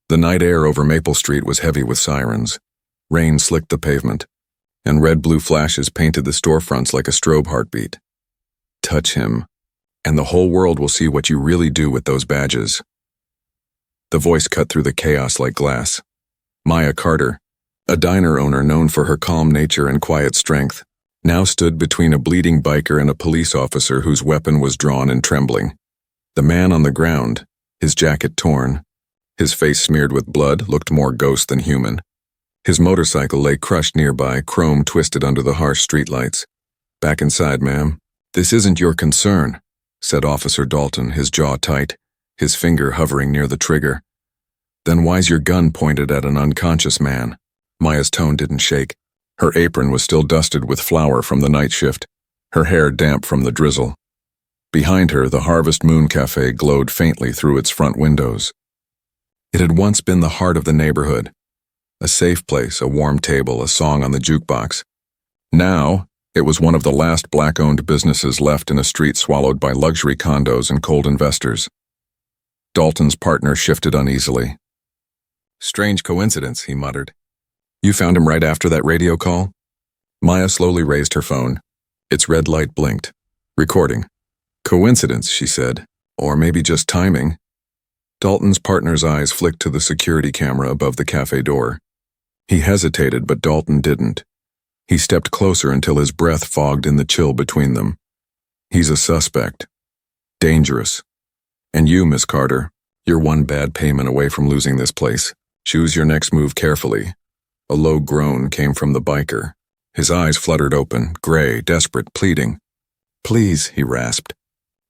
The night air over Maple Street was heavy with sirens. Rain slicked the pavement, and red-blue flashes painted the storefronts like a strobe heartbeat. Touch him, and the whole world will see what you really do with those badges. The voice cut through the chaos like glass. Maya Carter, a diner owner known for her calm nature and quiet strength, now stood between a bleeding biker and a police officer whose weapon was drawn and trembling. The man on the ground, his jacket torn, his face smeared with blood, looked more ghost than human. His motorcycle lay crushed nearby, chrome twisted under the harsh streetlights. "Back inside, ma'am. This isn't your concern," said Officer Dalton, his jaw tight, his finger hovering near the trigger. "Then why's your gun pointed at an unconscious man?" Maya's tone didn't shake. Her apron was still dusted with flour from the night shift, her hair damp from the drizzle. Behind her, the Harvest Moon Café glowed faintly through its front windows. It had once been the heart of the neighborhood, a safe place, a warm table, a song on the jukebox. Now, it was one of the last black-owned businesses left in a street swallowed by luxury condos and cold investors. Dalton's partner shifted uneasily. "Strange coincidence," he muttered. "You found him right after that radio call?" Maya slowly raised her phone. Its red light blinked. "Recording." "Coincidence," she said. "Or maybe just timing." Dalton's partner's eyes flicked to the security camera above the cafe door. He hesitated, but Dalton didn't. He stepped closer until his breath fogged in the chill between them. "He's a suspect. Dangerous. And you, Miss Carter, you're one bad payment away from losing this place. Choose your next move carefully." A low groan came from the biker. His eyes fluttered open, gray, desperate, pleading. "Please," he rasped.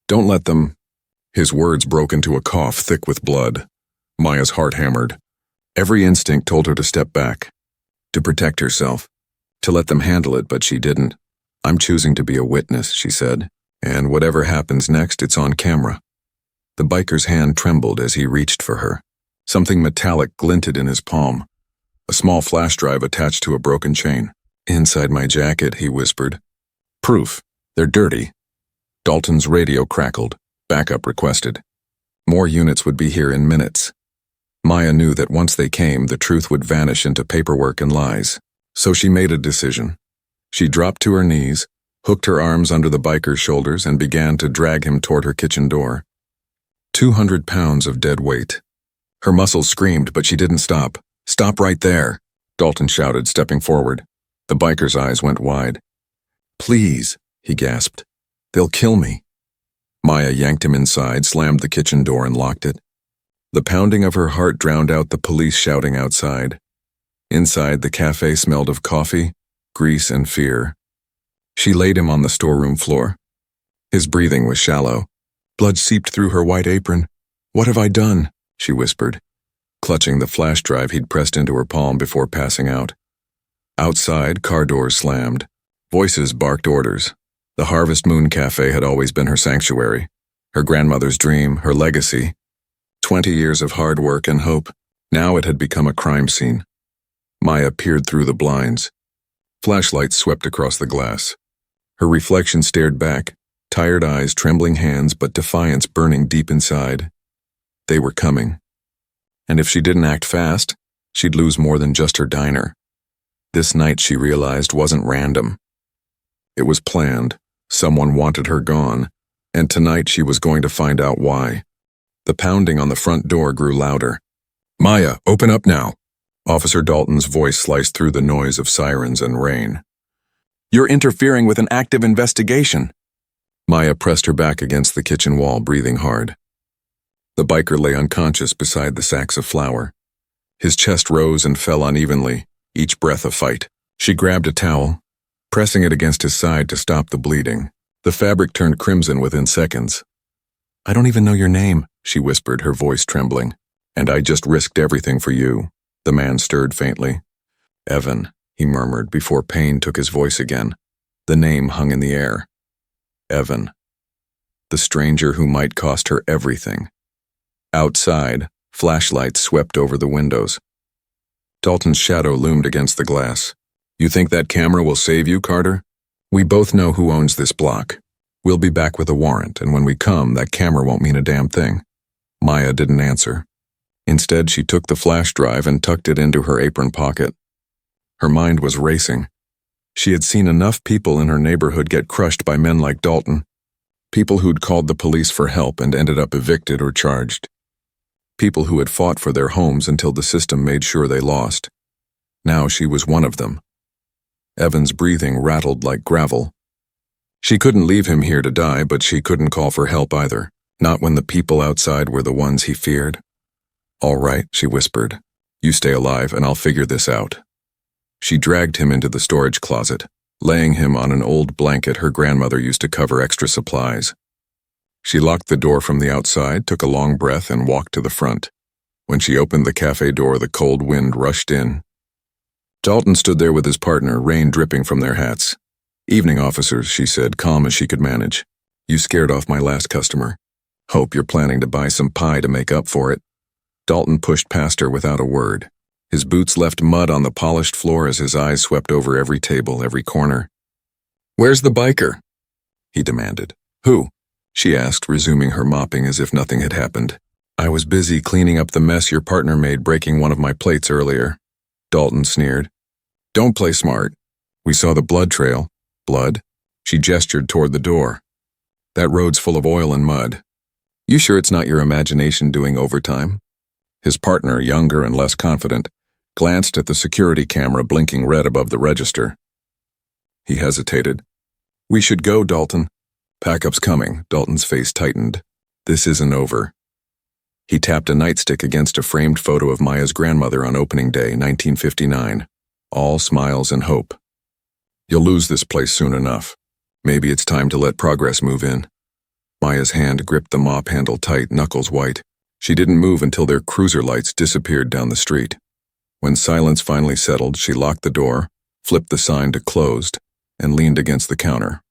"Don't let them—" His words broke into a cough thick with blood. Maya's heart hammered. Every instinct told her to step back, to protect herself, to let them handle it, but she didn't. "I'm choosing to be a witness," she said, "and whatever happens next, it's on camera." The biker's hand trembled as he reached for her. Something metallic glinted in his palm, a small flash drive attached to a broken chain. "Inside my jacket," he whispered. "Proof. They're dirty." Dalton's radio crackled. Backup requested. More units would be here in minutes. Maya knew that once they came, the truth would vanish into paperwork and lies. So she made a decision. She dropped to her knees, hooked her arms under the biker's shoulders, and began to drag him toward her kitchen door. 200 pounds of dead weight. Her muscles screamed, but she didn't stop. "Stop right there," Dalton shouted, stepping forward. The biker's eyes went wide. "Please," he gasped. "They'll kill me." Maya yanked him inside, slammed the kitchen door, and locked it. The pounding of her heart drowned out the police shouting outside. Inside, the cafe smelled of coffee, grease, and fear. She laid him on the storeroom floor. His breathing was shallow. Blood seeped through her white apron. "What have I done?" she whispered, clutching the flash drive he'd pressed into her palm before passing out. Outside, car doors slammed. Voices barked orders. The Harvest Moon Café had always been her sanctuary, her grandmother's dream, her legacy. 20 years of hard work and hope. Now it had become a crime scene. Maya peered through the blinds. Flashlights swept across the glass. Her reflection stared back, tired eyes, trembling hands, but defiance burning deep inside. They were coming. And if she didn't act fast, she'd lose more than just her diner. This night, she realized, wasn't random. It was planned. Someone wanted her gone, and tonight she was going to find out why. The pounding on the front door grew louder. "Maya, open up now." Officer Dalton's voice sliced through the noise of sirens and rain. "You're interfering with an active investigation." Maya pressed her back against the kitchen wall, breathing hard. The biker lay unconscious beside the sacks of flour. His chest rose and fell unevenly, each breath a fight. She grabbed a towel, pressing it against his side to stop the bleeding. The fabric turned crimson within seconds. "I don't even know your name," she whispered, her voice trembling. "And I just risked everything for you." The man stirred faintly. "Evan," he murmured before pain took his voice again. The name hung in the air. Evan. The stranger who might cost her everything. Outside, flashlights swept over the windows. Dalton's shadow loomed against the glass. "You think that camera will save you, Carter? We both know who owns this block. We'll be back with a warrant, and when we come, that camera won't mean a damn thing." Maya didn't answer. Instead, she took the flash drive and tucked it into her apron pocket. Her mind was racing. She had seen enough people in her neighborhood get crushed by men like Dalton. People who'd called the police for help and ended up evicted or charged. People who had fought for their homes until the system made sure they lost. Now she was one of them. Evan's breathing rattled like gravel. She couldn't leave him here to die, but she couldn't call for help either, not when the people outside were the ones he feared. "All right," she whispered. "You stay alive and I'll figure this out." She dragged him into the storage closet, laying him on an old blanket her grandmother used to cover extra supplies. She locked the door from the outside, took a long breath, and walked to the front. When she opened the cafe door, the cold wind rushed in. Dalton stood there with his partner, rain dripping from their hats. "Evening, officers," she said, calm as she could manage. "You scared off my last customer. Hope you're planning to buy some pie to make up for it." Dalton pushed past her without a word. His boots left mud on the polished floor as his eyes swept over every table, every corner. "Where's the biker?" he demanded. "Who?" she asked, resuming her mopping as if nothing had happened. "I was busy cleaning up the mess your partner made breaking one of my plates earlier," Dalton sneered. "Don't play smart. We saw the blood trail." "Blood?" She gestured toward the door. "That road's full of oil and mud. You sure it's not your imagination doing overtime?" His partner, younger and less confident, glanced at the security camera blinking red above the register. He hesitated. "We should go, Dalton." "Packup's coming." Dalton's face tightened. "This isn't over." He tapped a nightstick against a framed photo of Maya's grandmother on opening day, 1959. All smiles and hope. "You'll lose this place soon enough. Maybe it's time to let progress move in." Maya's hand gripped the mop handle tight, knuckles white. She didn't move until their cruiser lights disappeared down the street. When silence finally settled, she locked the door, flipped the sign to closed, and leaned against the counter.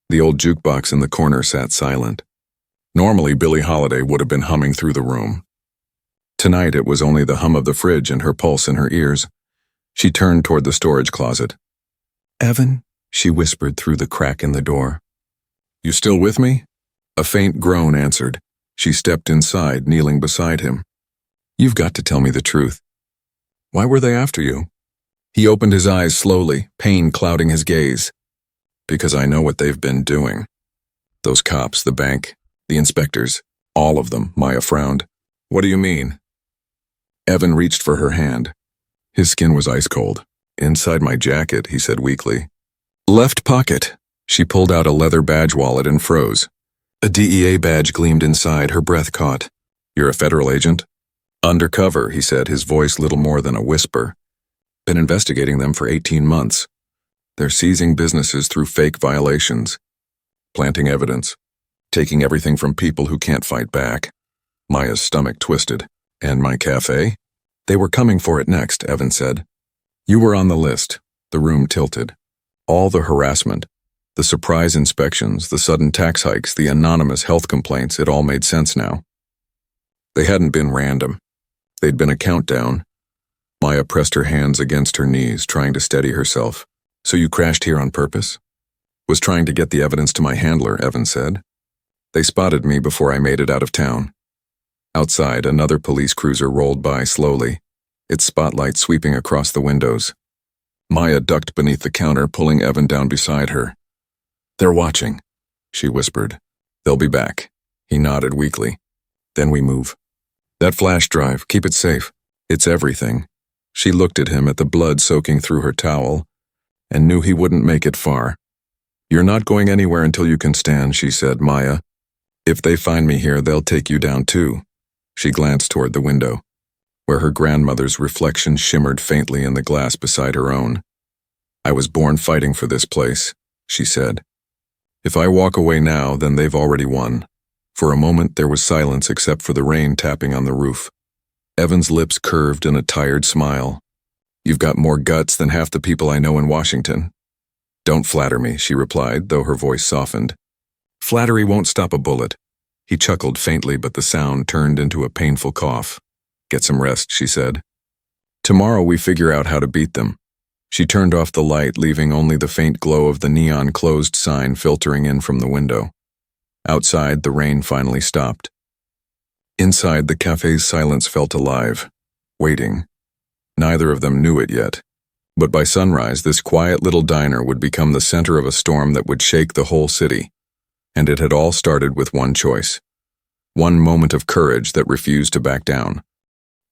The old jukebox in the corner sat silent. Normally, Billie Holiday would have been humming through the room. Tonight, it was only the hum of the fridge and her pulse in her ears. She turned toward the storage closet. "Evan," she whispered through the crack in the door. "You still with me?" A faint groan answered. She stepped inside, kneeling beside him. "You've got to tell me the truth. Why were they after you?" He opened his eyes slowly, pain clouding his gaze. "Because I know what they've been doing. Those cops, the bank, the inspectors, all of them," Maya frowned. "What do you mean?" Evan reached for her hand. His skin was ice cold. "Inside my jacket," he said weakly. "Left pocket." She pulled out a leather badge wallet and froze. A DEA badge gleamed inside, her breath caught. "You're a federal agent?" "Undercover," he said, his voice little more than a whisper. "Been investigating them for 18 months. They're seizing businesses through fake violations, planting evidence, taking everything from people who can't fight back." Maya's stomach twisted. "And my café?" "They were coming for it next," Evan said. "You were on the list." The room tilted. All the harassment, the surprise inspections, the sudden tax hikes, the anonymous health complaints, it all made sense now. They hadn't been random. They'd been a countdown. Maya pressed her hands against her knees, trying to steady herself. "So you crashed here on purpose?" "Was trying to get the evidence to my handler," Evan said. "They spotted me before I made it out of town." Outside, another police cruiser rolled by slowly, its spotlight sweeping across the windows. Maya ducked beneath the counter, pulling Evan down beside her. "They're watching," she whispered. "They'll be back." He nodded weakly. "Then we move." "That flash drive, keep it safe. It's everything." She looked at him, at the blood soaking through her towel, and knew he wouldn't make it far. "You're not going anywhere until you can stand," she said. "Maya, if they find me here, they'll take you down too." She glanced toward the window, where her grandmother's reflection shimmered faintly in the glass beside her own. "I was born fighting for this place," she said. "If I walk away now, then they've already won." For a moment there was silence except for the rain tapping on the roof. Evan's lips curved in a tired smile. "You've got more guts than half the people I know in Washington." "Don't flatter me," she replied, though her voice softened. "Flattery won't stop a bullet." He chuckled faintly, but the sound turned into a painful cough. "Get some rest," she said. "Tomorrow we figure out how to beat them." She turned off the light, leaving only the faint glow of the neon closed sign filtering in from the window. Outside, the rain finally stopped. Inside, the cafe's silence felt alive, waiting. Neither of them knew it yet. But by sunrise, this quiet little diner would become the center of a storm that would shake the whole city. And it had all started with one choice. One moment of courage that refused to back down.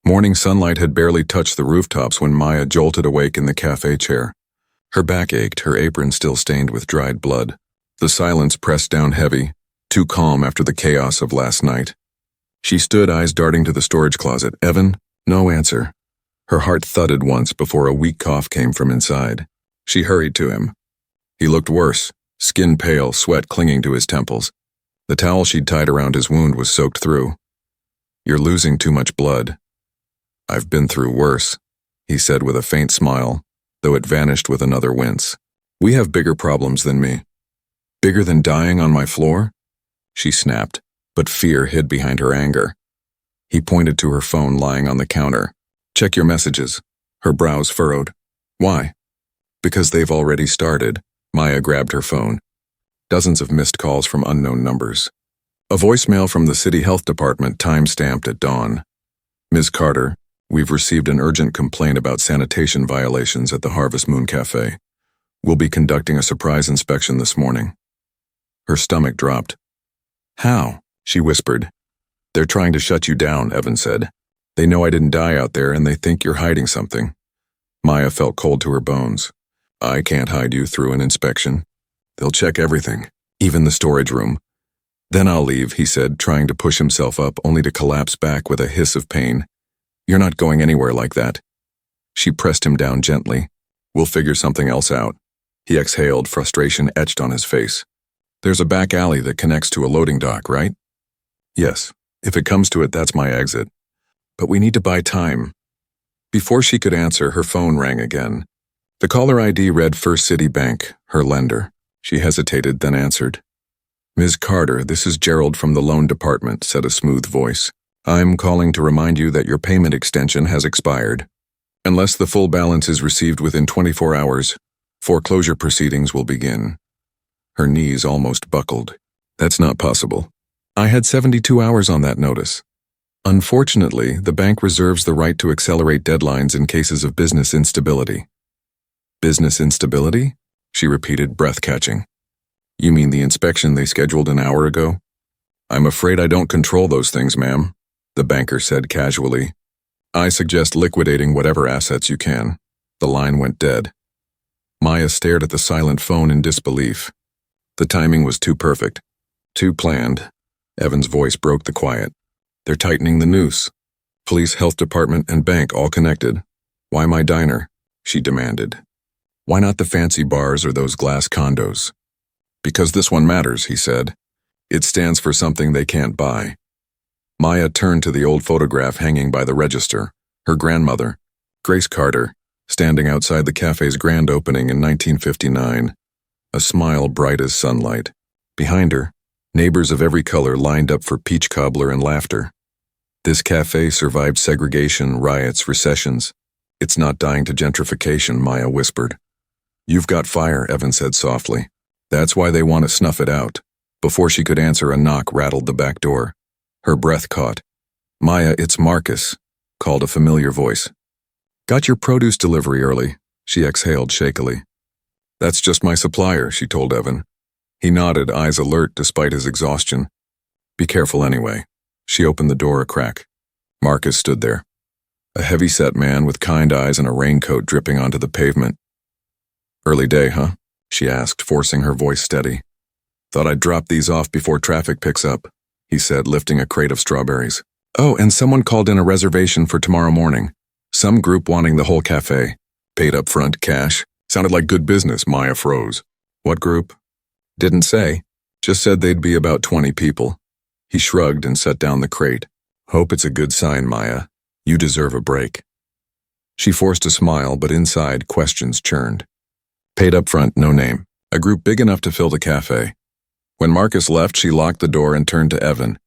Morning sunlight had barely touched the rooftops when Maya jolted awake in the cafe chair. Her back ached, her apron still stained with dried blood. The silence pressed down heavy, too calm after the chaos of last night. She stood, eyes darting to the storage closet. Evan? No answer. Her heart thudded once before a weak cough came from inside. She hurried to him. He looked worse, skin pale, sweat clinging to his temples. The towel she'd tied around his wound was soaked through. You're losing too much blood. I've been through worse, he said with a faint smile, though it vanished with another wince. We have bigger problems than me. Bigger than dying on my floor? She snapped, but fear hid behind her anger. He pointed to her phone lying on the counter. Check your messages. Her brows furrowed. Why? Because they've already started. Maya grabbed her phone. Dozens of missed calls from unknown numbers. A voicemail from the city health department time-stamped at dawn. Ms. Carter, we've received an urgent complaint about sanitation violations at the Harvest Moon Café. We'll be conducting a surprise inspection this morning. Her stomach dropped. How? She whispered. They're trying to shut you down, Evan said. They know I didn't die out there and they think you're hiding something. Maya felt cold to her bones. I can't hide you through an inspection. They'll check everything, even the storage room. Then I'll leave, he said, trying to push himself up, only to collapse back with a hiss of pain. You're not going anywhere like that. She pressed him down gently. We'll figure something else out. He exhaled, frustration etched on his face. There's a back alley that connects to a loading dock, right? Yes. If it comes to it, that's my exit. But we need to buy time. Before she could answer, her phone rang again. The caller ID read First City Bank, her lender. She hesitated, then answered. Ms. Carter, this is Gerald from the loan department, said a smooth voice. I'm calling to remind you that your payment extension has expired. Unless the full balance is received within 24 hours, foreclosure proceedings will begin. Her knees almost buckled. That's not possible. I had 72 hours on that notice. Unfortunately, the bank reserves the right to accelerate deadlines in cases of business instability. Business instability? She repeated, breath-catching. You mean the inspection they scheduled an hour ago? I'm afraid I don't control those things, ma'am, the banker said casually. I suggest liquidating whatever assets you can. The line went dead. Maya stared at the silent phone in disbelief. The timing was too perfect. Too planned. Evan's voice broke the quiet. They're tightening the noose. Police, health department, and bank all connected. Why my diner? She demanded. Why not the fancy bars or those glass condos? Because this one matters, he said. It stands for something they can't buy. Maya turned to the old photograph hanging by the register. Her grandmother, Grace Carter, standing outside the cafe's grand opening in 1959. A smile bright as sunlight. Behind her, neighbors of every color lined up for peach cobbler and laughter. This cafe survived segregation, riots, recessions. It's not dying to gentrification, Maya whispered. You've got fire, Evan said softly. That's why they want to snuff it out. Before she could answer, a knock rattled the back door. Her breath caught. Maya, it's Marcus, called a familiar voice. Got your produce delivery early, she exhaled shakily. That's just my supplier, she told Evan. He nodded, eyes alert despite his exhaustion. Be careful anyway. She opened the door a crack. Marcus stood there. A heavy-set man with kind eyes and a raincoat dripping onto the pavement. Early day, huh? She asked, forcing her voice steady. Thought I'd drop these off before traffic picks up, he said, lifting a crate of strawberries. Oh, and someone called in a reservation for tomorrow morning. Some group wanting the whole cafe. Paid up front, cash. Sounded like good business, Maya froze. What group? Didn't say. Just said they'd be about 20 people. He shrugged and set down the crate. Hope it's a good sign, Maya. You deserve a break. She forced a smile, but inside, questions churned. Paid up front, no name. A group big enough to fill the cafe. When Marcus left, she locked the door and turned to Evan.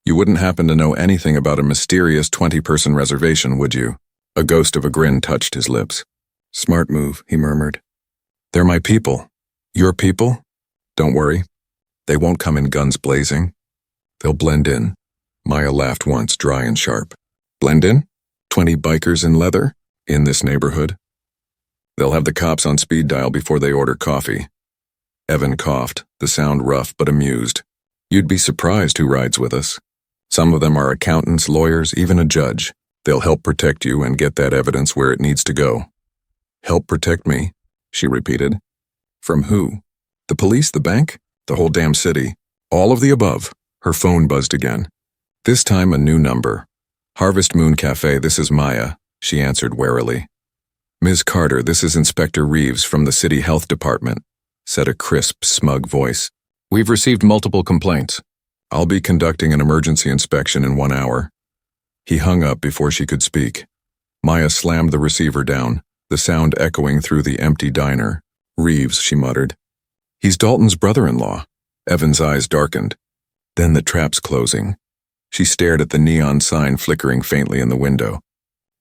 You wouldn't happen to know anything about a mysterious 20-person reservation, would you? A ghost of a grin touched his lips. Smart move, he murmured. They're my people. Your people? Don't worry. They won't come in guns blazing. They'll blend in. Maya laughed once, dry and sharp. Blend in? 20 bikers in leather? In this neighborhood? They'll have the cops on speed dial before they order coffee. Evan coughed, the sound rough but amused. You'd be surprised who rides with us. Some of them are accountants, lawyers, even a judge. They'll help protect you and get that evidence where it needs to go. Help protect me, she repeated. From who? The police, the bank, the whole damn city. All of the above. Her phone buzzed again. This time a new number. Harvest Moon Café, this is Maya, she answered warily. Ms. Carter, this is Inspector Reeves from the City Health Department, said a crisp, smug voice. We've received multiple complaints. I'll be conducting an emergency inspection in 1 hour. He hung up before she could speak. Maya slammed the receiver down, the sound echoing through the empty diner. Reeves, she muttered. He's Dalton's brother-in-law. Evan's eyes darkened. Then the trap's closing. She stared at the neon sign flickering faintly in the window.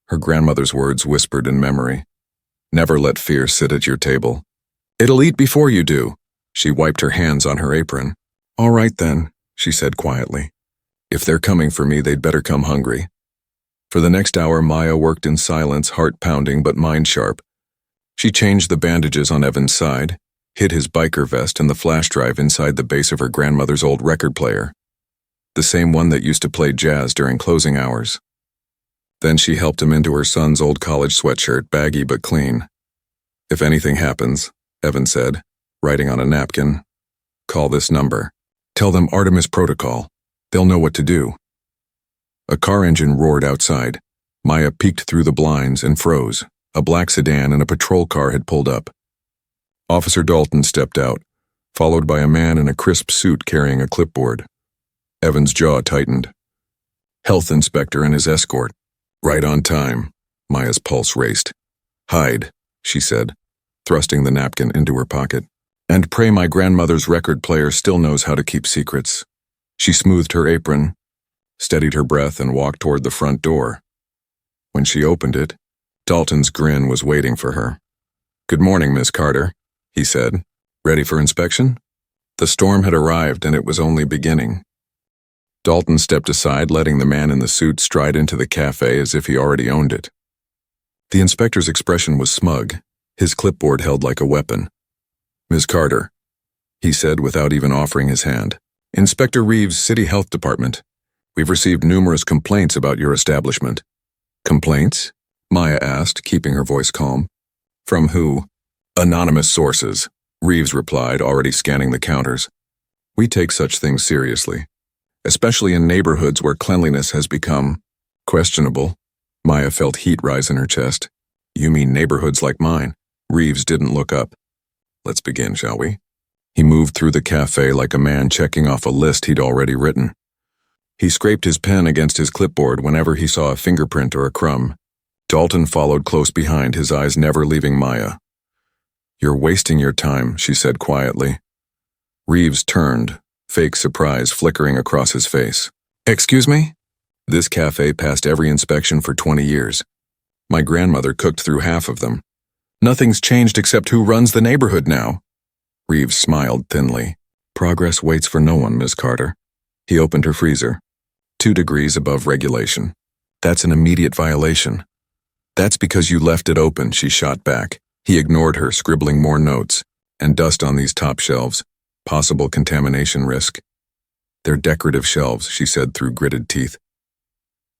Her grandmother's words whispered in memory. Never let fear sit at your table. It'll eat before you do. She wiped her hands on her apron. All right then, she said quietly. If they're coming for me, they'd better come hungry. For the next hour, Maya worked in silence, heart pounding but mind sharp. She changed the bandages on Evan's side, hid his biker vest and the flash drive inside the base of her grandmother's old record player, the same one that used to play jazz during closing hours. Then she helped him into her son's old college sweatshirt, baggy but clean. If anything happens, Evan said, writing on a napkin, call this number. Tell them Artemis Protocol. They'll know what to do. A car engine roared outside. Maya peeked through the blinds and froze. A black sedan and a patrol car had pulled up. Officer Dalton stepped out, followed by a man in a crisp suit carrying a clipboard. Evan's jaw tightened. Health inspector and his escort. Right on time. Maya's pulse raced. Hide, she said, thrusting the napkin into her pocket. And pray my grandmother's record player still knows how to keep secrets. She smoothed her apron, steadied her breath, and walked toward the front door. When she opened it, Dalton's grin was waiting for her. Good morning, Miss Carter, he said. Ready for inspection? The storm had arrived, and it was only beginning. Dalton stepped aside, letting the man in the suit stride into the cafe as if he already owned it. The inspector's expression was smug, his clipboard held like a weapon. Ms. Carter, he said without even offering his hand. Inspector Reeves, City Health Department. We've received numerous complaints about your establishment. Complaints? Maya asked, keeping her voice calm. From who? Anonymous sources, Reeves replied, already scanning the counters. We take such things seriously, especially in neighborhoods where cleanliness has become questionable. Maya felt heat rise in her chest. You mean neighborhoods like mine? Reeves didn't look up. Let's begin, shall we? He moved through the cafe like a man checking off a list he'd already written. He scraped his pen against his clipboard whenever he saw a fingerprint or a crumb. Dalton followed close behind, his eyes never leaving Maya. You're wasting your time, she said quietly. Reeves turned, fake surprise flickering across his face. Excuse me? This cafe passed every inspection for 20 years. My grandmother cooked through half of them. Nothing's changed except who runs the neighborhood now. Reeves smiled thinly. Progress waits for no one, Miss Carter. He opened her freezer. 2 degrees above regulation. That's an immediate violation. That's because you left it open, she shot back. He ignored her, scribbling more notes. And dust on these top shelves. Possible contamination risk. They're decorative shelves, she said through gritted teeth.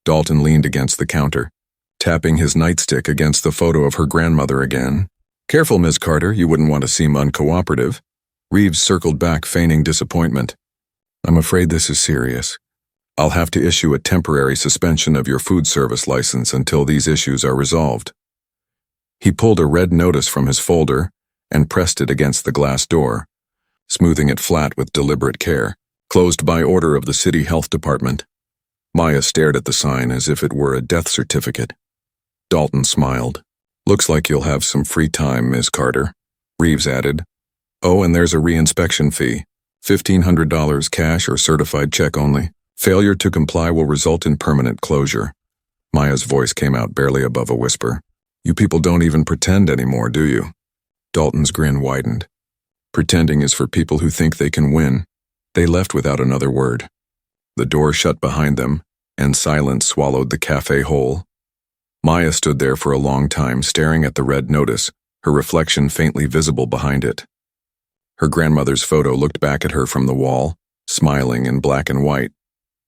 Dalton leaned against the counter, tapping his nightstick against the photo of her grandmother again. Careful, Ms. Carter, you wouldn't want to seem uncooperative. Reeves circled back, feigning disappointment. I'm afraid this is serious. I'll have to issue a temporary suspension of your food service license until these issues are resolved. He pulled a red notice from his folder and pressed it against the glass door, smoothing it flat with deliberate care. Closed by order of the City Health Department. Maya stared at the sign as if it were a death certificate. Dalton smiled. Looks like you'll have some free time, Ms. Carter. Reeves added. Oh, and there's a reinspection fee. $1,500 cash or certified check only. Failure to comply will result in permanent closure. Maya's voice came out barely above a whisper. You people don't even pretend anymore, do you? Dalton's grin widened. Pretending is for people who think they can win. They left without another word. The door shut behind them, and silence swallowed the cafe whole. Maya stood there for a long time, staring at the red notice, her reflection faintly visible behind it. Her grandmother's photo looked back at her from the wall, smiling in black and white,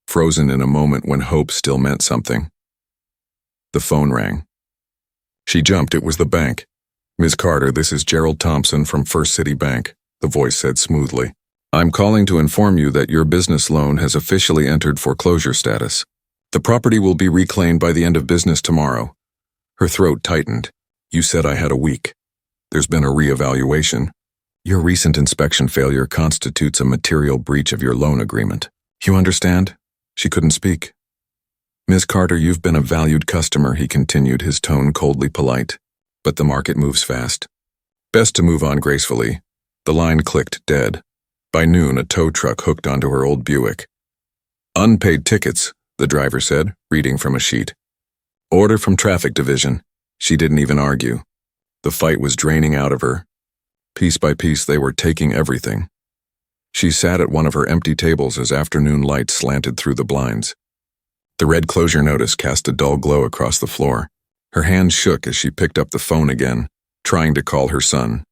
frozen in a moment when hope still meant something. The phone rang. She jumped. It was the bank. "Ms. Carter, this is Gerald Thompson from First City Bank," the voice said smoothly. "I'm calling to inform you that your business loan has officially entered foreclosure status. The property will be reclaimed by the end of business tomorrow." Her throat tightened. "You said I had a week. There's been a reevaluation. Your recent inspection failure constitutes a material breach of your loan agreement. You understand?" She couldn't speak. "Ms. Carter, you've been a valued customer," he continued, his tone coldly polite. "But the market moves fast. Best to move on gracefully." The line clicked dead. By noon, a tow truck hooked onto her old Buick. "Unpaid tickets," the driver said, reading from a sheet. "Order from traffic division." She didn't even argue. The fight was draining out of her. Piece by piece, they were taking everything. She sat at one of her empty tables as afternoon light slanted through the blinds. The red closure notice cast a dull glow across the floor. Her hand shook as she picked up the phone again, trying to call her son.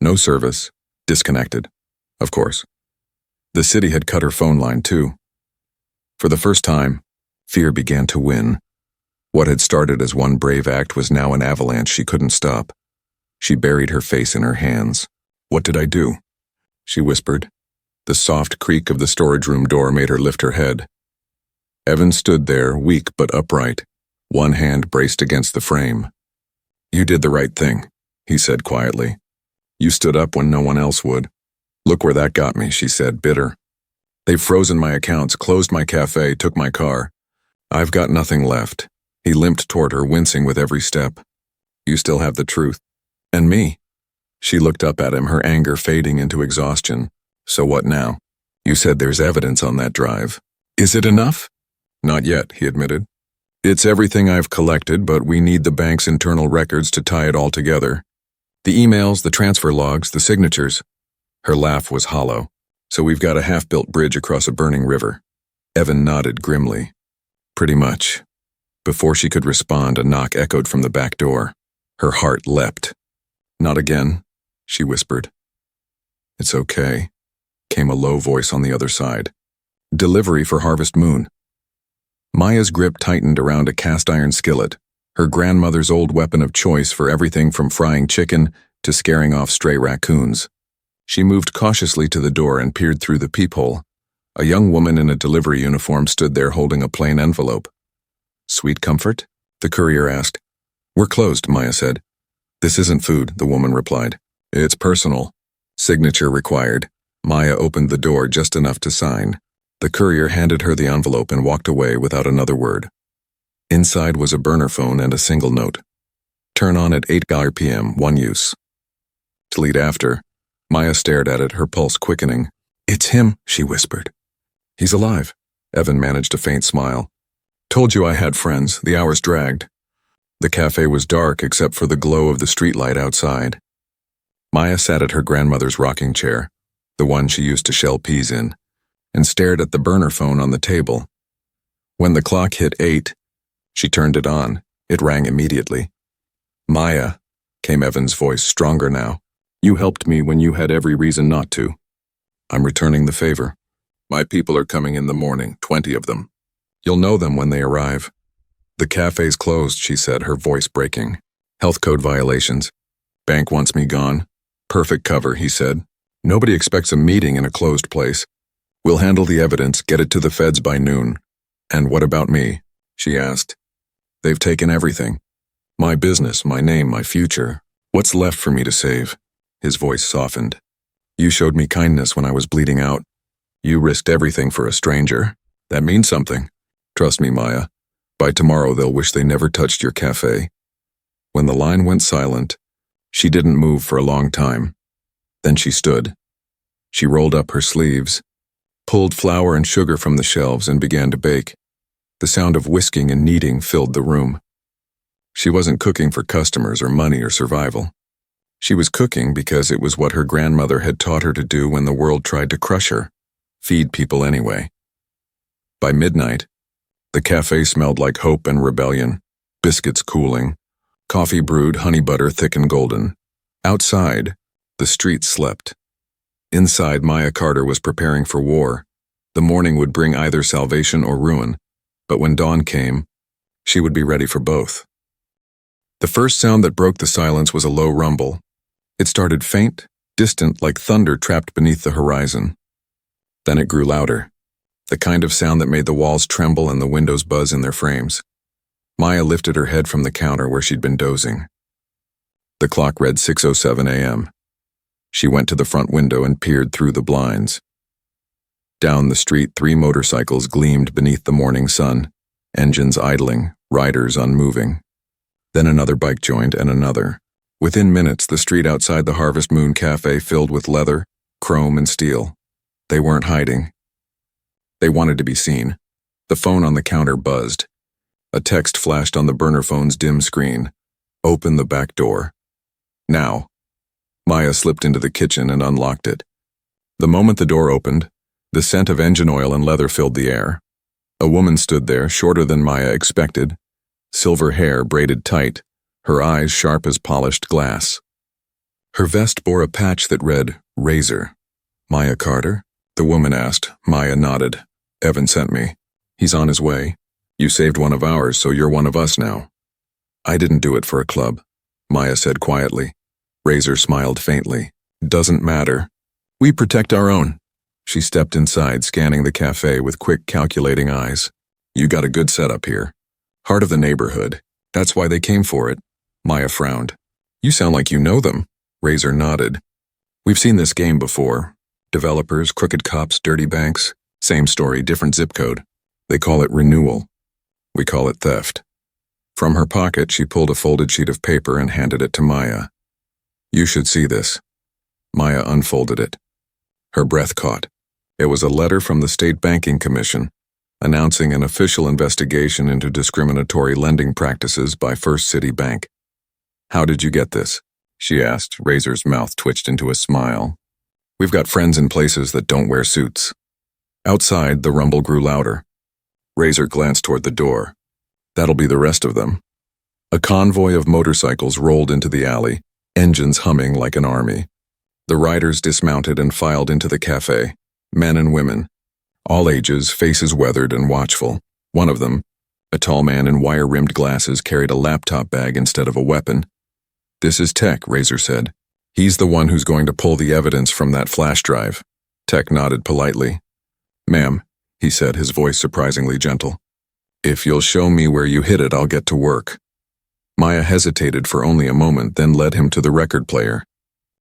No service. Disconnected. Of course. The city had cut her phone line too. For the first time, fear began to win. What had started as one brave act was now an avalanche she couldn't stop. She buried her face in her hands. "What did I do?" she whispered. The soft creak of the storage room door made her lift her head. Evan stood there, weak but upright, one hand braced against the frame. "You did the right thing," he said quietly. "You stood up when no one else would. Look where that got me," she said, bitter. "They've frozen my accounts, closed my cafe, took my car. I've got nothing left." He limped toward her, wincing with every step. "You still have the truth. And me." She looked up at him, her anger fading into exhaustion. "So what now? You said there's evidence on that drive. Is it enough?" "Not yet," he admitted. "It's everything I've collected, but we need the bank's internal records to tie it all together. The emails, the transfer logs, the signatures." Her laugh was hollow. "So we've got a half-built bridge across a burning river." Evan nodded grimly. "Pretty much." Before she could respond, a knock echoed from the back door. Her heart leapt. "Not again," she whispered. "It's okay," came a low voice on the other side. "Delivery for Harvest Moon." Maya's grip tightened around a cast-iron skillet, her grandmother's old weapon of choice for everything from frying chicken to scaring off stray raccoons. She moved cautiously to the door and peered through the peephole. A young woman in a delivery uniform stood there holding a plain envelope. "Sweet comfort?" the courier asked. "We're closed," Maya said. "This isn't food," the woman replied. "It's personal. Signature required." Maya opened the door just enough to sign. The courier handed her the envelope and walked away without another word. Inside was a burner phone and a single note. "Turn on at 8 p.m., one use." Delete after. Maya stared at it, her pulse quickening. "It's him," she whispered. "He's alive." Evan managed a faint smile. "Told you I had friends." The hours dragged. The cafe was dark except for the glow of the streetlight outside. Maya sat at her grandmother's rocking chair, the one she used to shell peas in, and stared at the burner phone on the table. When the clock hit 8, she turned it on. It rang immediately. "Maya," came Evan's voice, stronger now. "You helped me when you had every reason not to. I'm returning the favor. My people are coming in the morning, 20 of them. You'll know them when they arrive." "The cafe's closed," she said, her voice breaking. "Health code violations. Bank wants me gone." "Perfect cover," he said. "Nobody expects a meeting in a closed place. We'll handle the evidence, get it to the feds by noon." "And what about me?" she asked. "They've taken everything. My business, my name, my future. What's left for me to save?" His voice softened. "You showed me kindness when I was bleeding out. You risked everything for a stranger. That means something. Trust me, Maya. By tomorrow they'll wish they never touched your cafe." When the line went silent, she didn't move for a long time. Then she stood. She rolled up her sleeves, pulled flour and sugar from the shelves, and began to bake. The sound of whisking and kneading filled the room. She wasn't cooking for customers or money or survival. She was cooking because it was what her grandmother had taught her to do when the world tried to crush her. Feed people anyway. By midnight, the café smelled like hope and rebellion, biscuits cooling, coffee brewed, honey butter thick and golden. Outside, the streets slept. Inside, Maya Carter was preparing for war. The morning would bring either salvation or ruin, but when dawn came, she would be ready for both. The first sound that broke the silence was a low rumble. It started faint, distant, like thunder trapped beneath the horizon. Then it grew louder, the kind of sound that made the walls tremble and the windows buzz in their frames. Maya lifted her head from the counter where she'd been dozing. The clock read 6:07 a.m. She went to the front window and peered through the blinds. Down the street, 3 motorcycles gleamed beneath the morning sun, engines idling, riders unmoving. Then another bike joined and another. Within minutes, the street outside the Harvest Moon Cafe filled with leather, chrome, and steel. They weren't hiding. They wanted to be seen. The phone on the counter buzzed. A text flashed on the burner phone's dim screen. Open the back door. Now. Maya slipped into the kitchen and unlocked it. The moment the door opened, the scent of engine oil and leather filled the air. A woman stood there, shorter than Maya expected, silver hair braided tight, her eyes sharp as polished glass. Her vest bore a patch that read, Razor. Maya Carter? The woman asked. Maya nodded. Evan sent me. He's on his way. You saved one of ours, so you're one of us now. I didn't do it for a club, Maya said quietly. Razor smiled faintly. Doesn't matter. We protect our own. She stepped inside, scanning the cafe with quick, calculating eyes. You got a good setup here. Heart of the neighborhood. That's why they came for it. Maya frowned. You sound like you know them. Razor nodded. We've seen this game before. Developers, crooked cops, dirty banks. Same story, different zip code. They call it renewal. We call it theft. From her pocket, she pulled a folded sheet of paper and handed it to Maya. You should see this. Maya unfolded it. Her breath caught. It was a letter from the State Banking Commission, announcing an official investigation into discriminatory lending practices by First City Bank. How did you get this? She asked. Razor's mouth twitched into a smile. We've got friends in places that don't wear suits. Outside, the rumble grew louder. Razor glanced toward the door. That'll be the rest of them. A convoy of motorcycles rolled into the alley, engines humming like an army. The riders dismounted and filed into the cafe, men and women, all ages, faces weathered and watchful. One of them, a tall man in wire-rimmed glasses, carried a laptop bag instead of a weapon. This is Tech, Razor said. He's the one who's going to pull the evidence from that flash drive. Tech nodded politely. Ma'am, he said, his voice surprisingly gentle. If you'll show me where you hid it, I'll get to work. Maya hesitated for only a moment, then led him to the record player.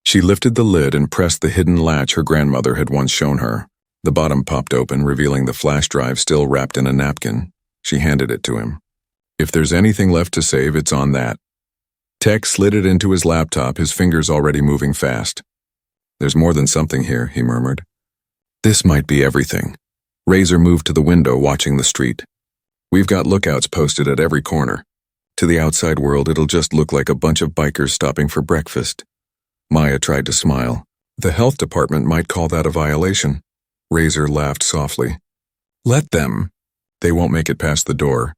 She lifted the lid and pressed the hidden latch her grandmother had once shown her. The bottom popped open, revealing the flash drive still wrapped in a napkin. She handed it to him. If there's anything left to save, it's on that. Tech slid it into his laptop, his fingers already moving fast. There's more than something here, he murmured. This might be everything. Razor moved to the window, watching the street. We've got lookouts posted at every corner. To the outside world, it'll just look like a bunch of bikers stopping for breakfast. Maya tried to smile. The health department might call that a violation. Razor laughed softly. Let them. They won't make it past the door.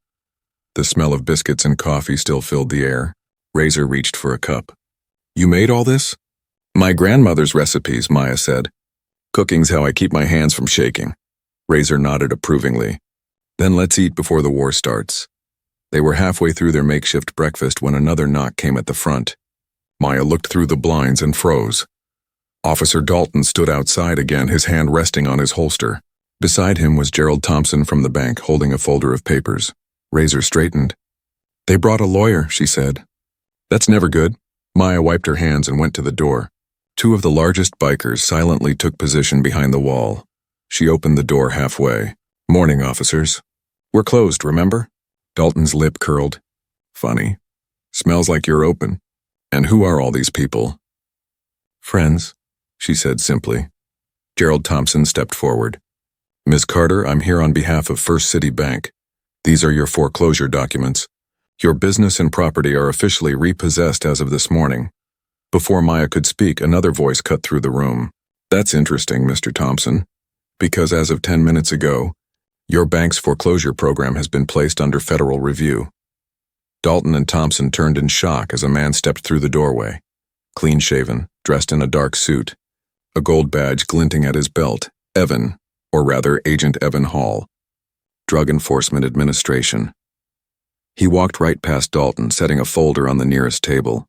The smell of biscuits and coffee still filled the air. Razor reached for a cup. You made all this? My grandmother's recipes, Maya said. Cooking's how I keep my hands from shaking. Razor nodded approvingly. Then let's eat before the war starts. They were halfway through their makeshift breakfast when another knock came at the front. Maya looked through the blinds and froze. Officer Dalton stood outside again, his hand resting on his holster. Beside him was Gerald Thompson from the bank, holding a folder of papers. Razor straightened. They brought a lawyer, she said. That's never good. Maya wiped her hands and went to the door. 2 of the largest bikers silently took position behind the wall. She opened the door halfway. Morning, officers. We're closed, remember? Dalton's lip curled. Funny. Smells like you're open. And who are all these people? Friends, she said simply. Gerald Thompson stepped forward. Miss Carter, I'm here on behalf of First City Bank. These are your foreclosure documents. Your business and property are officially repossessed as of this morning. Before Maya could speak, another voice cut through the room. That's interesting, Mr. Thompson, because as of 10 minutes ago, Your bank's foreclosure program has been placed under federal review. Dalton and Thompson turned in shock as a man stepped through the doorway. Clean-shaven, dressed in a dark suit, a gold badge glinting at his belt. Evan, or rather Agent Evan Hall, Drug Enforcement Administration. He walked right past Dalton, setting a folder on the nearest table.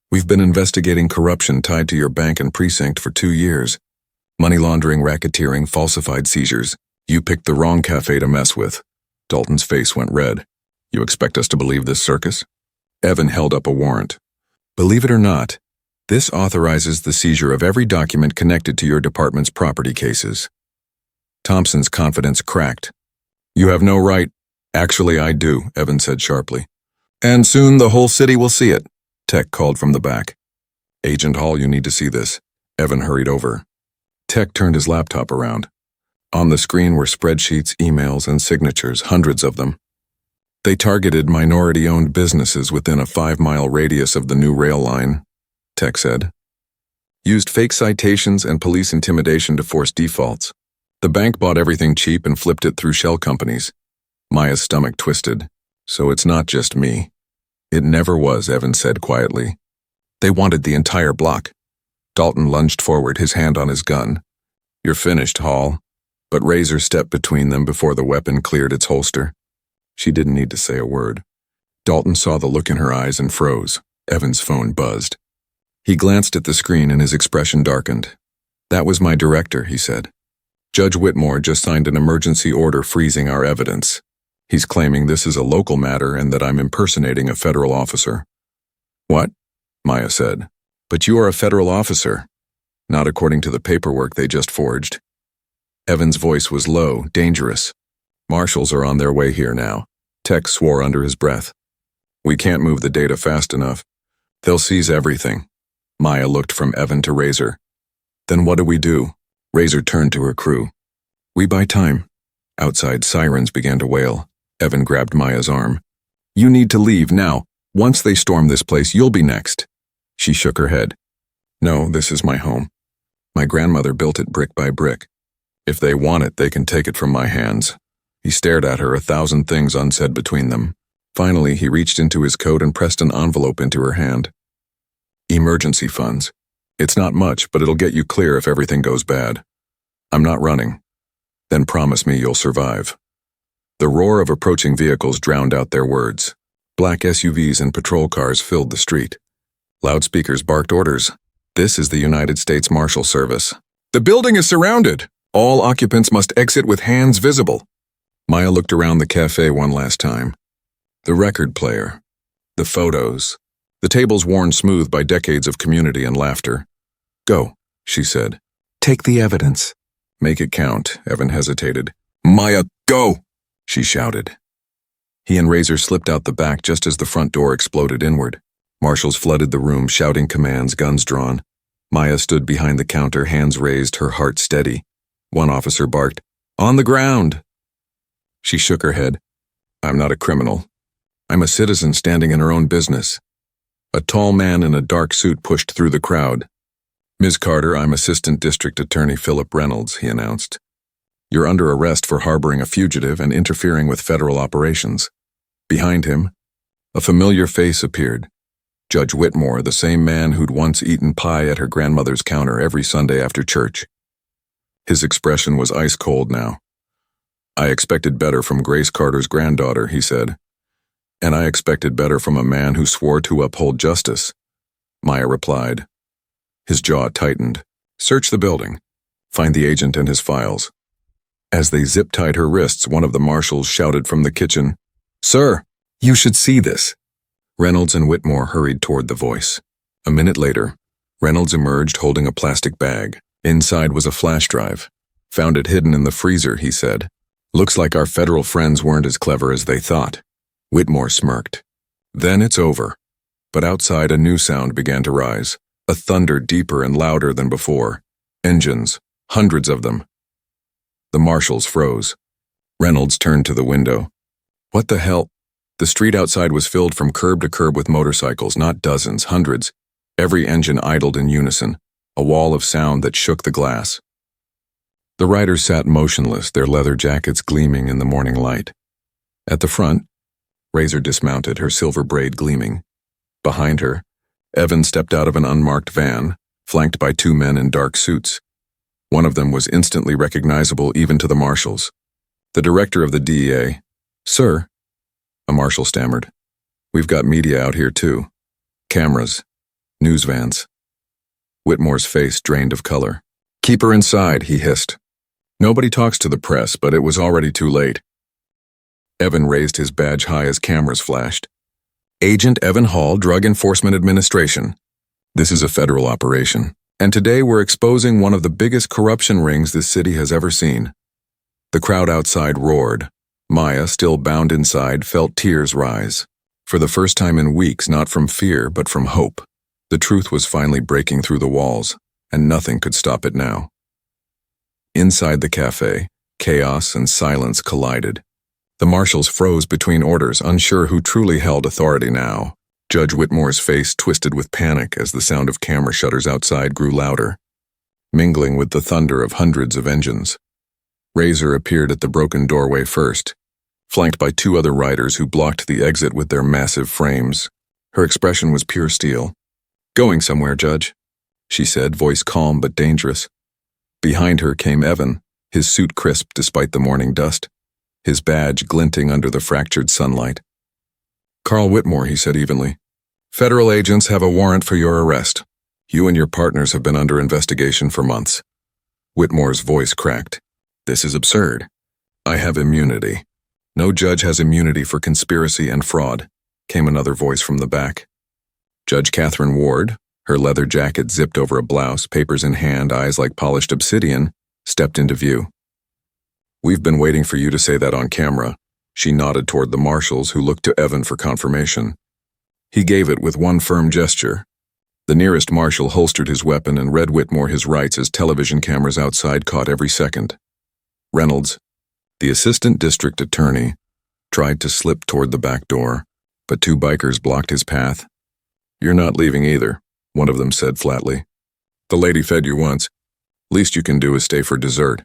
We've been investigating corruption tied to your bank and precinct for 2 years. Money laundering, racketeering, falsified seizures. You picked the wrong café to mess with. Dalton's face went red. You expect us to believe this circus? Evan held up a warrant. Believe it or not, this authorizes the seizure of every document connected to your department's property cases. Thompson's confidence cracked. You have no right. Actually, I do, Evan said sharply. And soon the whole city will see it, Tech called from the back. Agent Hall, you need to see this. Evan hurried over. Tech turned his laptop around. On the screen were spreadsheets, emails, and signatures, hundreds of them. They targeted minority-owned businesses within a 5-mile radius of the new rail line, Tech said. Used fake citations and police intimidation to force defaults. The bank bought everything cheap and flipped it through shell companies. Maya's stomach twisted. So it's not just me. It never was, Evan said quietly. They wanted the entire block. Dalton lunged forward, his hand on his gun. You're finished, Hall. But Razor stepped between them before the weapon cleared its holster. She didn't need to say a word. Dalton saw the look in her eyes and froze. Evan's phone buzzed. He glanced at the screen and his expression darkened. That was my director, he said. Judge Whitmore just signed an emergency order freezing our evidence. He's claiming this is a local matter and that I'm impersonating a federal officer. What? Maya said. But you are a federal officer. Not according to the paperwork they just forged. Evan's voice was low, dangerous. Marshals are on their way here now. Tech swore under his breath. We can't move the data fast enough. They'll seize everything. Maya looked from Evan to Razor. Then what do we do? Razor turned to her crew. We buy time. Outside, sirens began to wail. Evan grabbed Maya's arm. You need to leave now. Once they storm this place, you'll be next. She shook her head. No, this is my home. My grandmother built it brick by brick. If they want it, they can take it from my hands. He stared at her, 1,000 things unsaid between them. Finally, he reached into his coat and pressed an envelope into her hand. Emergency funds. It's not much, but it'll get you clear if everything goes bad. I'm not running. Then promise me you'll survive. The roar of approaching vehicles drowned out their words. Black SUVs and patrol cars filled the street. Loudspeakers barked orders. This is the United States Marshal Service. The building is surrounded. All occupants must exit with hands visible. Maya looked around the cafe one last time. The record player. The photos. The tables worn smooth by decades of community and laughter. Go, she said. Take the evidence. Make it count, Evan hesitated. Maya, go, she shouted. He and Razor slipped out the back just as the front door exploded inward. Marshals flooded the room, shouting commands, guns drawn. Maya stood behind the counter, hands raised, her heart steady. One officer barked, On the ground! She shook her head. I'm not a criminal. I'm a citizen standing in her own business. A tall man in a dark suit pushed through the crowd. Ms. Carter, I'm Assistant District Attorney Philip Reynolds, he announced. You're under arrest for harboring a fugitive and interfering with federal operations. Behind him, a familiar face appeared. Judge Whitmore, the same man who'd once eaten pie at her grandmother's counter every Sunday after church. His expression was ice cold now. I expected better from Grace Carter's granddaughter, he said. And I expected better from a man who swore to uphold justice. Maya replied. His jaw tightened. Search the building. Find the agent and his files. As they zip-tied her wrists, one of the marshals shouted from the kitchen, Sir, you should see this. Reynolds and Whitmore hurried toward the voice. A minute later, Reynolds emerged holding a plastic bag. Inside was a flash drive. Found it hidden in the freezer, he said. Looks like our federal friends weren't as clever as they thought. Whitmore smirked. Then it's over. But outside a new sound began to rise, a thunder deeper and louder than before. Engines, hundreds of them. The marshals froze. Reynolds turned to the window. What the hell? The street outside was filled from curb to curb with motorcycles, not dozens, hundreds. Every engine idled in unison, a wall of sound that shook the glass. The riders sat motionless, their leather jackets gleaming in the morning light. At the front, Razor dismounted, her silver braid gleaming. Behind her, Evan stepped out of an unmarked van, flanked by two men in dark suits. One of them was instantly recognizable even to the marshals. The director of the DEA. "Sir," a marshal stammered. "We've got media out here too. Cameras. News vans." Whitmore's face drained of color. "Keep her inside," he hissed. Nobody talks to the press, but it was already too late. Evan raised his badge high as cameras flashed. "Agent Evan Hall, Drug Enforcement Administration. This is a federal operation, and today we're exposing one of the biggest corruption rings this city has ever seen." The crowd outside roared. Maya, still bound inside, felt tears rise. For the first time in weeks, not from fear, but from hope. The truth was finally breaking through the walls, and nothing could stop it now. Inside the café, chaos and silence collided. The marshals froze between orders, unsure who truly held authority now. Judge Whitmore's face twisted with panic as the sound of camera shutters outside grew louder, mingling with the thunder of hundreds of engines. Razor appeared at the broken doorway first, flanked by two other riders who blocked the exit with their massive frames. Her expression was pure steel. "Going somewhere, Judge," she said, voice calm but dangerous. Behind her came Evan, his suit crisp despite the morning dust, his badge glinting under the fractured sunlight. "Carl Whitmore," he said evenly. "Federal agents have a warrant for your arrest. You and your partners have been under investigation for months." Whitmore's voice cracked. "This is absurd. I have immunity." "No judge has immunity for conspiracy and fraud," came another voice from the back. Judge Catherine Ward, her leather jacket zipped over a blouse, papers in hand, eyes like polished obsidian, stepped into view. "We've been waiting for you to say that on camera." She nodded toward the marshals, who looked to Evan for confirmation. He gave it with one firm gesture. The nearest marshal holstered his weapon and read Whitmore his rights as television cameras outside caught every second. Reynolds, the assistant district attorney, tried to slip toward the back door, but two bikers blocked his path. "You're not leaving either," one of them said flatly. "The lady fed you once. Least you can do is stay for dessert."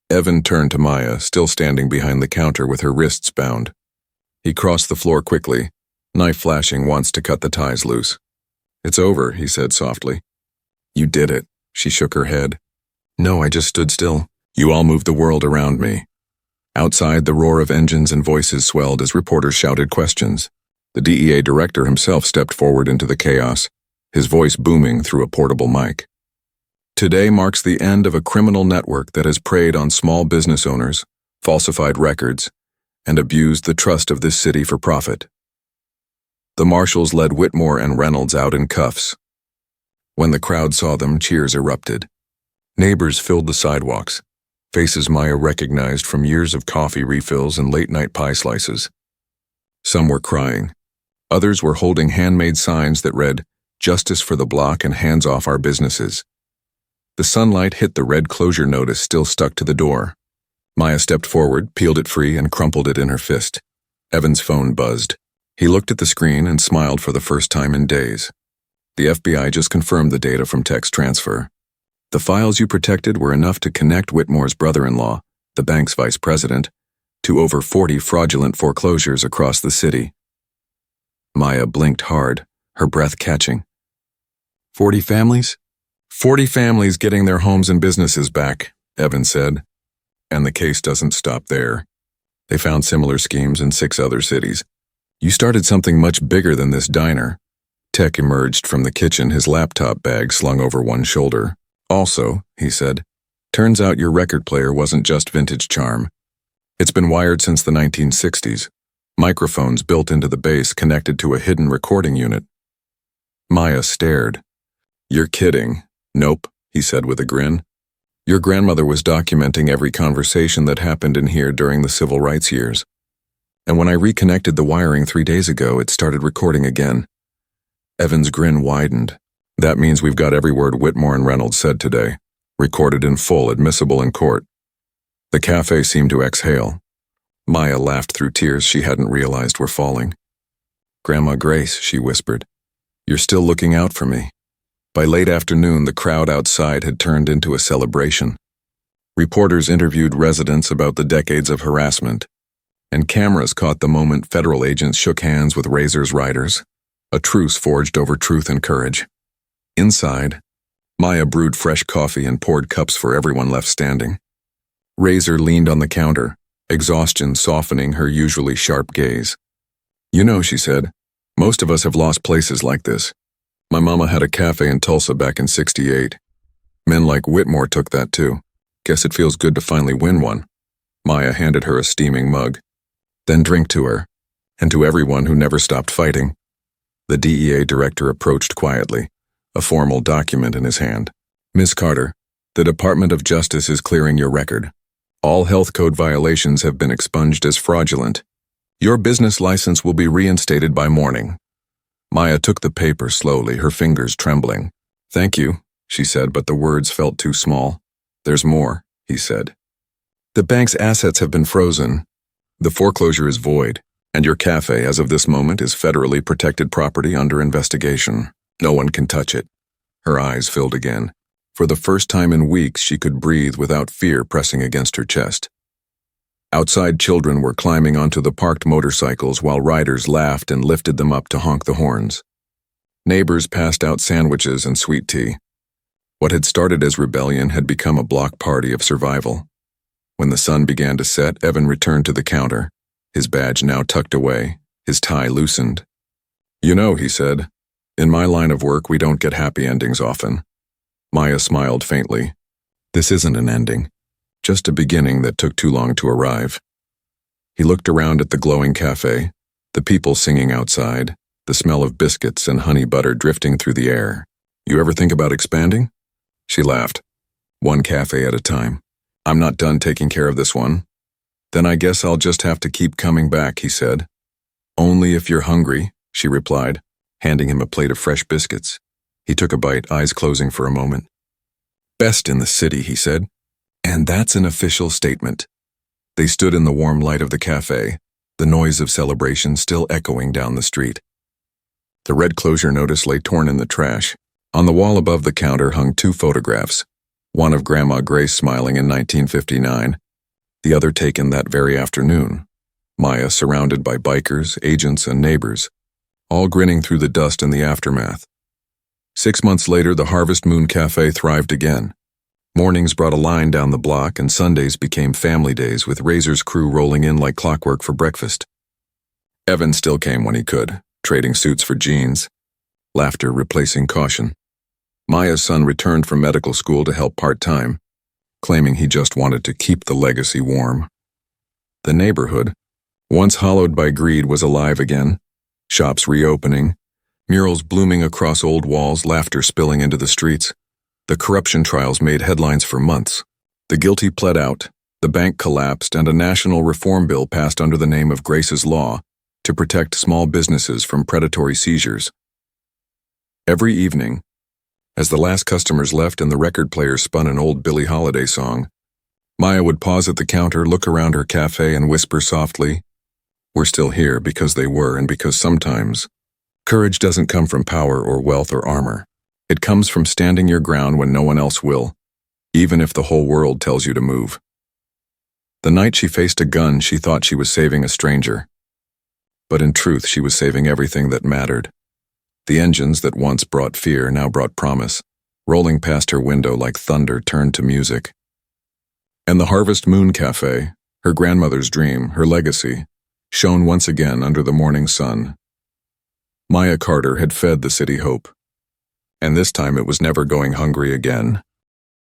Evan turned to Maya, still standing behind the counter with her wrists bound. He crossed the floor quickly, knife flashing once to cut the ties loose. "It's over," he said softly. "You did it." She shook her head. "No, I just stood still. You all moved the world around me." Outside, the roar of engines and voices swelled as reporters shouted questions. The DEA director himself stepped forward into the chaos, his voice booming through a portable mic. "Today marks the end of a criminal network that has preyed on small business owners, falsified records, and abused the trust of this city for profit." The marshals led Whitmore and Reynolds out in cuffs. When the crowd saw them, cheers erupted. Neighbors filled the sidewalks, faces Maya recognized from years of coffee refills and late-night pie slices. Some were crying. Others were holding handmade signs that read, "Justice for the block and hands off our businesses." The sunlight hit the red closure notice still stuck to the door. Maya stepped forward, peeled it free, and crumpled it in her fist. Evan's phone buzzed. He looked at the screen and smiled for the first time in days. The FBI just confirmed the data from text transfer. The files you protected were enough to connect Whitmore's brother-in-law, the bank's vice president, to over 40 fraudulent foreclosures across the city. Maya blinked hard, her breath catching. 40 families? 40 families getting their homes and businesses back, Evan said. And the case doesn't stop there. They found similar schemes in 6 other cities. You started something much bigger than this diner. Tech emerged from the kitchen, his laptop bag slung over one shoulder. Also, he said, turns out your record player wasn't just vintage charm. It's been wired since the 1960s. Microphones built into the base connected to a hidden recording unit. Maya stared. You're kidding. Nope, he said with a grin. Your grandmother was documenting every conversation that happened in here during the civil rights years. And when I reconnected the wiring 3 days ago, it started recording again. Evan's grin widened. That means we've got every word Whitmore and Reynolds said today, recorded in full, admissible in court. The café seemed to exhale. Maya laughed through tears she hadn't realized were falling. Grandma Grace, she whispered, you're still looking out for me. By late afternoon, the crowd outside had turned into a celebration. Reporters interviewed residents about the decades of harassment, and cameras caught the moment federal agents shook hands with Razor's riders, a truce forged over truth and courage. Inside, Maya brewed fresh coffee and poured cups for everyone left standing. Razor leaned on the counter, exhaustion softening her usually sharp gaze. "You know," she said, "most of us have lost places like this. My mama had a cafe in Tulsa back in '68. Men like Whitmore took that too. Guess it feels good to finally win one." Maya handed her a steaming mug. "Then drink to her, and to everyone who never stopped fighting." The DEA director approached quietly, a formal document in his hand. "Miss Carter, the Department of Justice is clearing your record. All health code violations have been expunged as fraudulent. Your business license will be reinstated by morning." Maya took the paper slowly, her fingers trembling. "Thank you," she said, but the words felt too small. "There's more," he said. "The bank's assets have been frozen. The foreclosure is void, and your cafe, as of this moment, is federally protected property under investigation. No one can touch it." Her eyes filled again. For the first time in weeks, she could breathe without fear pressing against her chest. Outside, children were climbing onto the parked motorcycles while riders laughed and lifted them up to honk the horns. Neighbors passed out sandwiches and sweet tea. What had started as rebellion had become a block party of survival. When the sun began to set, Evan returned to the counter, his badge now tucked away, his tie loosened. "You know," he said, "in my line of work we don't get happy endings often." Maya smiled faintly. "This isn't an ending, just a beginning that took too long to arrive." He looked around at the glowing cafe, the people singing outside, the smell of biscuits and honey butter drifting through the air. "You ever think about expanding?" She laughed. "One cafe at a time. I'm not done taking care of this one." "Then I guess I'll just have to keep coming back," he said. "Only if you're hungry," she replied, handing him a plate of fresh biscuits. He took a bite, eyes closing for a moment. "Best in the city," he said. "And that's an official statement." They stood in the warm light of the cafe, the noise of celebration still echoing down the street. The red closure notice lay torn in the trash. On the wall above the counter hung two photographs, one of Grandma Grace smiling in 1959, the other taken that very afternoon. Maya surrounded by bikers, agents, and neighbors, all grinning through the dust in the aftermath. 6 months later, the Harvest Moon Cafe thrived again. Mornings brought a line down the block, and Sundays became family days with Razor's crew rolling in like clockwork for breakfast. Evan still came when he could, trading suits for jeans, laughter replacing caution. Maya's son returned from medical school to help part-time, claiming he just wanted to keep the legacy warm. The neighborhood, once hollowed by greed, was alive again, shops reopening, murals blooming across old walls, laughter spilling into the streets. The corruption trials made headlines for months. The guilty pled out, the bank collapsed, and a national reform bill passed under the name of Grace's Law to protect small businesses from predatory seizures. Every evening, as the last customers left and the record player spun an old Billie Holiday song, Maya would pause at the counter, look around her cafe, and whisper softly, "We're still here because they were, and because sometimes courage doesn't come from power or wealth or armor. It comes from standing your ground when no one else will, even if the whole world tells you to move." The night she faced a gun, she thought she was saving a stranger. But in truth, she was saving everything that mattered. The engines that once brought fear now brought promise, rolling past her window like thunder turned to music. And the Harvest Moon Cafe, her grandmother's dream, her legacy, shone once again under the morning sun. Maya Carter had fed the city hope, and this time it was never going hungry again.